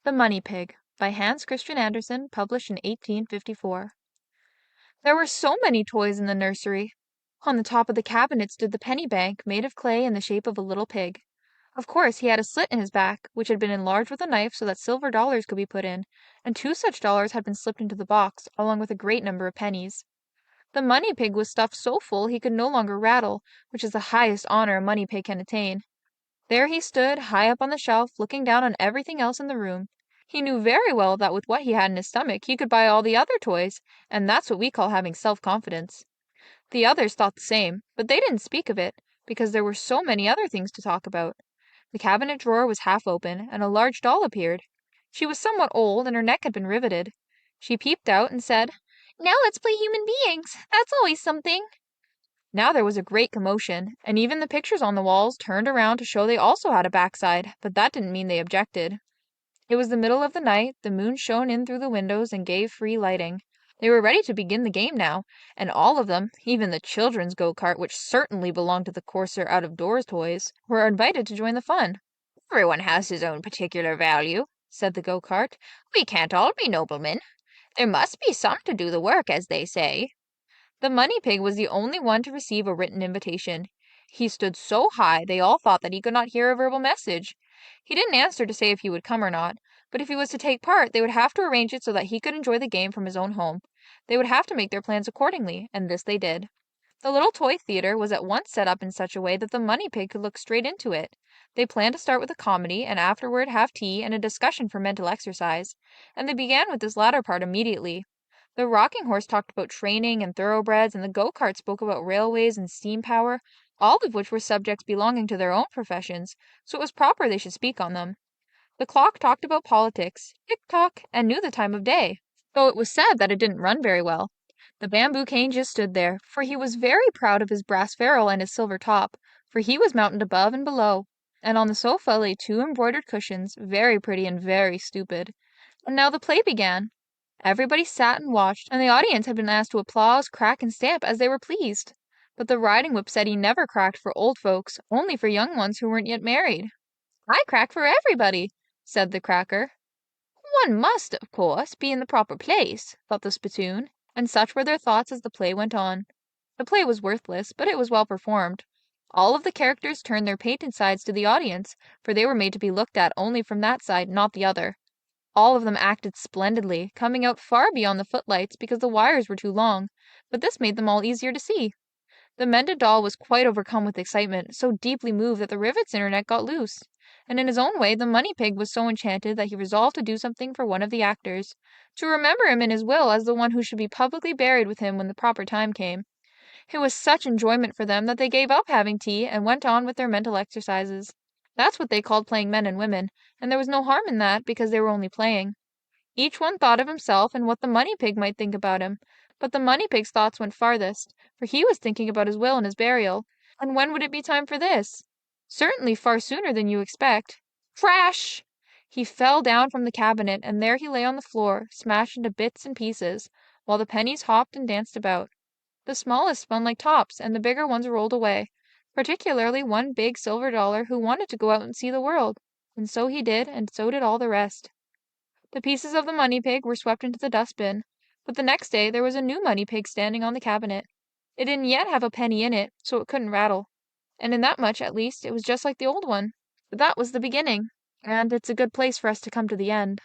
The Money Pig by Hans Christian Andersen, published in 1854. There were so many toys in the nursery. On the top of the cabinet stood the penny bank, made of clay in the shape of a little pig. Of course, he had a slit in his back, which had been enlarged with a knife so that silver dollars could be put in, and 2 such dollars had been slipped into the box, along with a great number of pennies. The money pig was stuffed so full he could no longer rattle, which is the highest honor a money pig can attain. There he stood, high up on the shelf, looking down on everything else in the room. He knew very well that with what he had in his stomach he could buy all the other toys, and that's what we call having self-confidence. The others thought the same, but they didn't speak of it, because there were so many other things to talk about. The cabinet drawer was half open, and a large doll appeared. She was somewhat old, and her neck had been riveted. She peeped out and said, "Now let's play human beings. That's always something." Now there was a great commotion, and even the pictures on the walls turned around to show they also had a backside, but that didn't mean they objected. It was the middle of the night, the moon shone in through the windows and gave free lighting. They were ready to begin the game now, and all of them, even the children's go-kart, which certainly belonged to the coarser out-of-doors toys, were invited to join the fun. "Everyone has his own particular value," said the go-kart. "We can't all be noblemen. There must be some to do the work, as they say." The money pig was the only one to receive a written invitation. He stood so high they all thought that he could not hear a verbal message. He didn't answer to say if he would come or not, but if he was to take part, they would have to arrange it so that he could enjoy the game from his own home. They would have to make their plans accordingly, and this they did. The little toy theater was at once set up in such a way that the money pig could look straight into it. They planned to start with a comedy, and afterward have tea and a discussion for mental exercise, and they began with this latter part immediately. The rocking horse talked about training and thoroughbreds, and the go-kart spoke about railways and steam power, all of which were subjects belonging to their own professions, so it was proper they should speak on them. The clock talked about politics, tick-tock, and knew the time of day, though it was said that it didn't run very well. The bamboo cane just stood there, for he was very proud of his brass ferrule and his silver top, for he was mounted above and below, and on the sofa lay 2 embroidered cushions, very pretty and very stupid. And now the play began. Everybody sat and watched, and the audience had been asked to applause, crack, and stamp as they were pleased. But the riding whip said he never cracked for old folks, only for young ones who weren't yet married. "I crack for everybody," said the cracker. "One must, of course, be in the proper place," thought the spittoon, and such were their thoughts as the play went on. The play was worthless, but it was well performed. All of the characters turned their painted sides to the audience, for they were made to be looked at only from that side, not the other. All of them acted splendidly, coming out far beyond the footlights because the wires were too long, but this made them all easier to see. The mended doll was quite overcome with excitement, so deeply moved that the rivets in her neck got loose. And in his own way, the money pig was so enchanted that he resolved to do something for one of the actors, to remember him in his will as the one who should be publicly buried with him when the proper time came. It was such enjoyment for them that they gave up having tea and went on with their mental exercises. That's what they called playing men and women, and there was no harm in that because they were only playing. Each one thought of himself and what the money pig might think about him, but the money pig's thoughts went farthest, for he was thinking about his will and his burial. And when would it be time for this? Certainly far sooner than you expect. Crash! He fell down from the cabinet, and there he lay on the floor, smashed into bits and pieces, while the pennies hopped and danced about. The smallest spun like tops, and the bigger ones rolled away, particularly one big silver dollar who wanted to go out and see the world, and so he did, and so did all the rest. The pieces of the money pig were swept into the dustbin, but the next day there was a new money pig standing on the cabinet. It didn't yet have a penny in it, so it couldn't rattle, and in that much, at least, it was just like the old one. But that was the beginning, and it's a good place for us to come to the end.